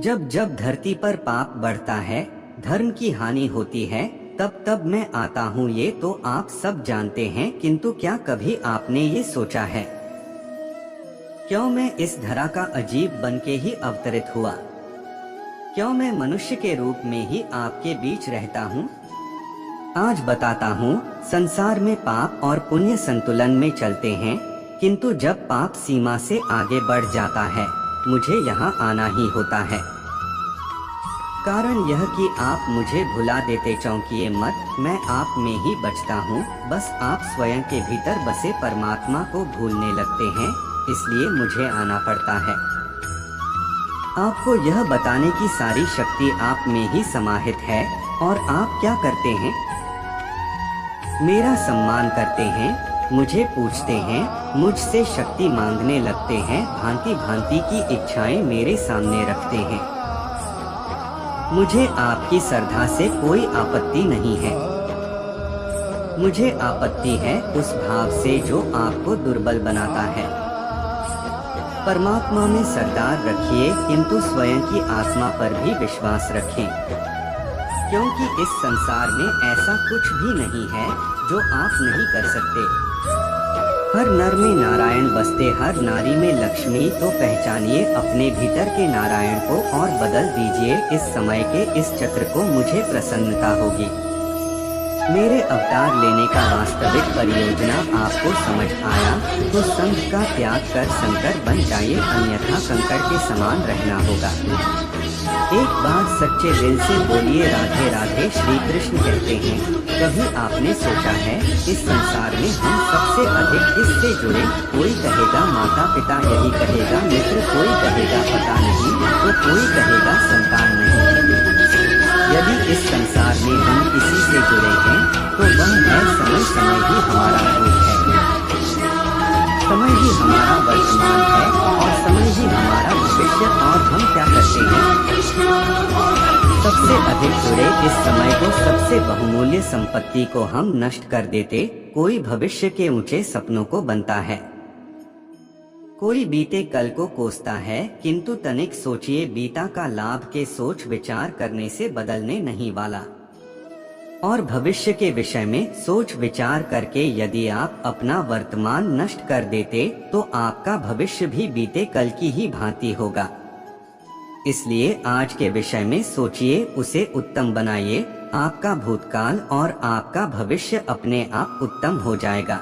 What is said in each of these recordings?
जब जब धरती पर पाप बढ़ता है, धर्म की हानि होती है, तब तब मैं आता हूँ, ये तो आप सब जानते हैं। किंतु क्या कभी आपने ये सोचा है, क्यों मैं इस धरा का अजीब बन के ही अवतरित हुआ? क्यों मैं मनुष्य के रूप में ही आपके बीच रहता हूँ? आज बताता हूँ। संसार में पाप और पुण्य संतुलन में चलते हैं, किंतु जब पाप सीमा से आगे बढ़ जाता है, मुझे यहाँ आना ही होता है। कारण यह कि आप मुझे भुला देते, चौंकिए मत, मैं आप में ही बचता हूँ। बस आप स्वयं के भीतर बसे परमात्मा को भूलने लगते हैं, इसलिए मुझे आना पड़ता है। आपको यह बताने की सारी शक्ति आप में ही समाहित है। और आप क्या करते हैं? मेरा सम्मान करते हैं, मुझे पूछते हैं, मुझसे शक्ति मांगने लगते हैं, भांति भांति की इच्छाएं मेरे सामने रखते हैं। मुझे आपकी श्रद्धा से कोई आपत्ति नहीं है। मुझे आपत्ति है उस भाव से जो आपको दुर्बल बनाता है। परमात्मा में श्रद्धा रखिए, किंतु स्वयं की आत्मा पर भी विश्वास रखें, क्योंकि इस संसार में ऐसा कुछ भी नहीं है जो आप नहीं कर सकते। हर नर में नारायण बसते, हर नारी में लक्ष्मी। तो पहचानिए अपने भीतर के नारायण को और बदल दीजिए इस समय के इस चक्र को, मुझे प्रसन्नता होगी। मेरे अवतार लेने का वास्तविक परियोजना आपको समझ आया तो संघ का त्याग कर शंकर बन जाइए, अन्यथा कंकड़ के समान रहना होगा। एक बार सच्चे दिल से बोलिए राधे राधे। श्री कृष्ण कहते हैं, कभी आपने सोचा है इस संसार में हम सबसे अधिक किससे जुड़े? कोई कहेगा माता पिता, यही कहेगा मित्र, कोई कहेगा पता नहीं, तो कोई कहेगा संतान नहीं। यदि इस संसार में हम किसी से जुड़े हैं तो वह है समय। समय ही हमारा भूत है, समय ही हमारा वर्तमान है और समय ही हमारा भविष्य। और हम क्या करते हैं? सबसे अधिक जुड़े इस समय को, सबसे बहुमूल्य संपत्ति को हम नष्ट कर देते। कोई भविष्य के ऊंचे सपनों को बनता है, कोई बीते कल को कोसता है, किंतु तनिक सोचिए, बीता का लाभ के सोच विचार करने से बदलने नहीं वाला। और भविष्य के विषय में सोच विचार करके यदि आप अपना वर्तमान नष्ट कर देते तो आपका भविष्य भी बीते कल की ही भांति होगा। इसलिए आज के विषय में सोचिए, उसे उत्तम बनाइए। आपका भूतकाल और आपका भविष्य अपने आप उत्तम हो जाएगा।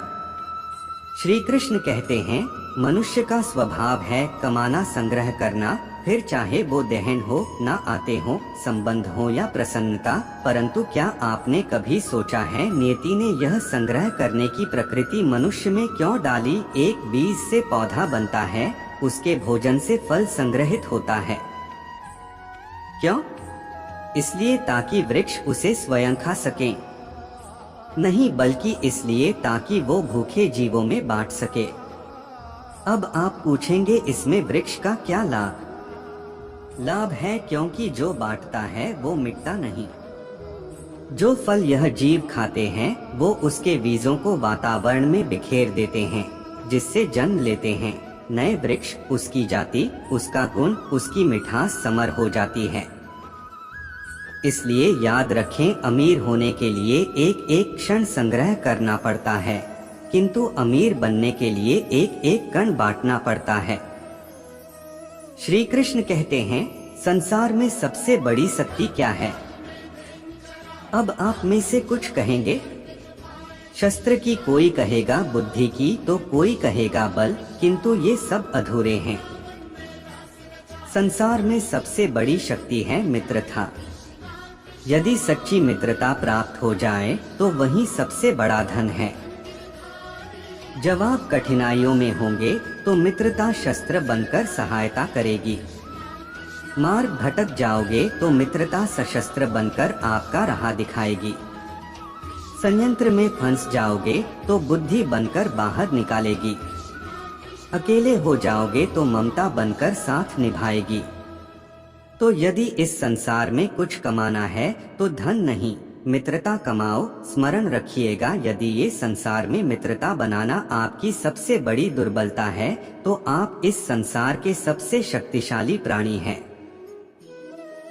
श्री कृष्ण कहते हैं, मनुष्य का स्वभाव है कमाना, संग्रह करना, फिर चाहे वो दहन हो, ना आते हो, संबंध हो या प्रसन्नता। परंतु क्या आपने कभी सोचा है, नियति ने यह संग्रह करने की प्रकृति मनुष्य में क्यों डाली? एक बीज से पौधा बनता है, उसके भोजन से फल संग्रहित होता है। क्यों? इसलिए ताकि वृक्ष उसे स्वयं खा सके, नहीं बल्कि इसलिए ताकि वो भूखे जीवों में बांट सके। अब आप पूछेंगे, इसमें वृक्ष का क्या लाभ? लाभ है क्योंकि जो बांटता है वो मिटता नहीं। जो फल यह जीव खाते हैं वो उसके बीजों को वातावरण में बिखेर देते हैं, जिससे जन्म लेते हैं नए वृक्ष। उसकी जाति, उसका गुण, उसकी मिठास समर हो जाती है। इसलिए याद रखें, अमीर होने के लिए एक एक क्षण संग्रह करना पड़ता है, किंतु अमीर बनने के लिए एक एक कण बांटना पड़ता है। श्री कृष्ण कहते हैं, संसार में सबसे बड़ी शक्ति क्या है? अब आप में से कुछ कहेंगे शस्त्र की, कोई कहेगा बुद्धि की, तो कोई कहेगा बल, किंतु ये सब अधूरे हैं। संसार में सबसे बड़ी शक्ति है मित्रता। यदि सच्ची मित्रता प्राप्त हो जाए तो वही सबसे बड़ा धन है। जब आप कठिनाइयों में होंगे तो मित्रता शस्त्र बनकर सहायता करेगी। मार्ग भटक जाओगे तो मित्रता सशस्त्र बनकर आपका राह दिखाएगी। संयंत्र में फंस जाओगे तो बुद्धि बनकर बाहर निकालेगी। अकेले हो जाओगे तो ममता बनकर साथ निभाएगी। तो यदि इस संसार में कुछ कमाना है तो धन नहीं, मित्रता कमाओ। स्मरण रखिएगा, यदि ये संसार में मित्रता बनाना आपकी सबसे बड़ी दुर्बलता है तो आप इस संसार के सबसे शक्तिशाली प्राणी हैं।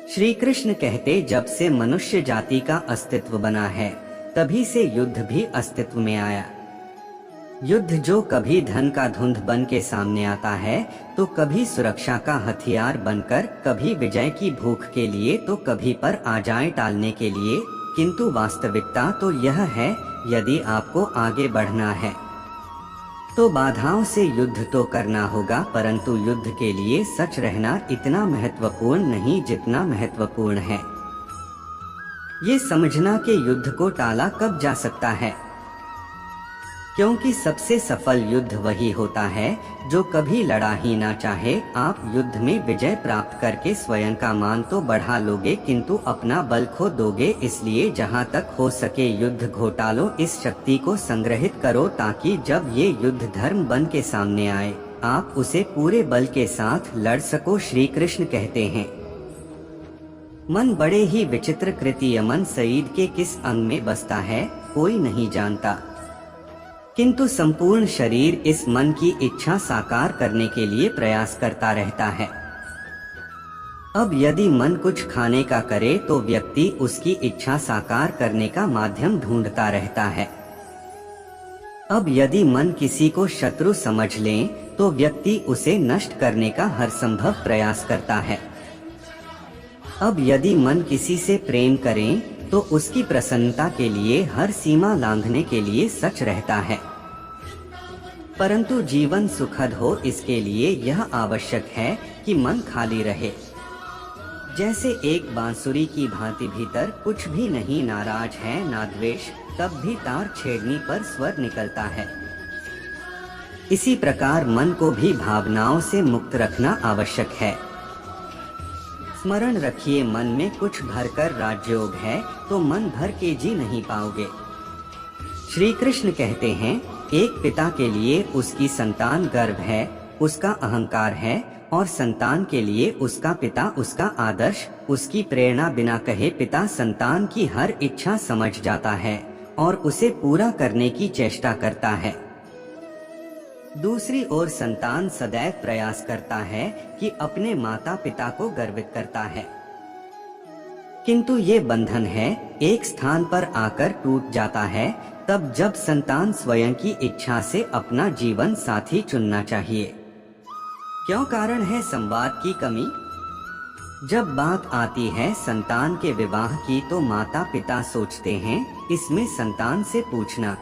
श्री कृष्ण कहते, जब से मनुष्य जाति का अस्तित्व बना है तभी से युद्ध भी अस्तित्व में आया। युद्ध जो कभी धन का धुंध बन के सामने आता है, तो कभी सुरक्षा का हथियार बनकर, कभी विजय की भूख के लिए, तो कभी पर आ जाए टालने के लिए, किंतु वास्तविकता तो यह है, यदि आपको आगे बढ़ना है तो बाधाओं से युद्ध तो करना होगा, परंतु युद्ध के लिए सच रहना इतना महत्वपूर्ण नहीं जितना महत्वपूर्ण है ये समझना कि युद्ध को टाला कब जा सकता है। क्योंकि सबसे सफल युद्ध वही होता है जो कभी लड़ा ही ना चाहे। आप युद्ध में विजय प्राप्त करके स्वयं का मान तो बढ़ा लोगे, किंतु अपना बल खो दोगे। इसलिए जहां तक हो सके युद्ध घोटालो, इस शक्ति को संग्रहित करो, ताकि जब ये युद्ध धर्म बन के सामने आए, आप उसे पूरे बल के साथ लड़ सको। श्री कृष्ण कहते हैं, मन बड़े ही विचित्र कृति। मन सईद के किस अंग में बसता है कोई नहीं जानता, किंतु संपूर्ण शरीर इस मन की इच्छा साकार करने के लिए प्रयास करता रहता है। अब यदि मन कुछ खाने का करे तो व्यक्ति उसकी इच्छा साकार करने का माध्यम ढूंढता रहता है। अब यदि मन किसी को शत्रु समझ ले तो व्यक्ति उसे नष्ट करने का हर संभव प्रयास करता है। अब यदि मन किसी से प्रेम करे तो उसकी प्रसन्नता के लिए हर सीमा लांघने के लिए सच रहता है। परंतु जीवन सुखद हो, इसके लिए यह आवश्यक है कि मन खाली रहे। जैसे एक बांसुरी की भांति भीतर कुछ भी नहीं, नाराज है ना द्वेष, तब भी तार छेड़ने पर स्वर निकलता है। इसी प्रकार मन को भी भावनाओं से मुक्त रखना आवश्यक है। स्मरण रखिए, मन में कुछ भरकर राजयोग है तो मन भर के जी नहीं पाओगे। श्री कृष्ण कहते हैं, एक पिता के लिए उसकी संतान गर्व है, उसका अहंकार है, और संतान के लिए उसका पिता उसका आदर्श, उसकी प्रेरणा। बिना कहे पिता संतान की हर इच्छा समझ जाता है और उसे पूरा करने की चेष्टा करता है। दूसरी ओर संतान सदैव प्रयास करता है कि अपने माता पिता को गर्वित करता है, किंतु ये बंधन है, एक स्थान पर आकर टूट जाता है तब जब संतान स्वयं की इच्छा से अपना जीवन साथी चुनना चाहिए। क्यों? कारण है संवाद की कमी। जब बात आती है संतान के विवाह की तो माता पिता सोचते हैं इसमें संतान से पूछना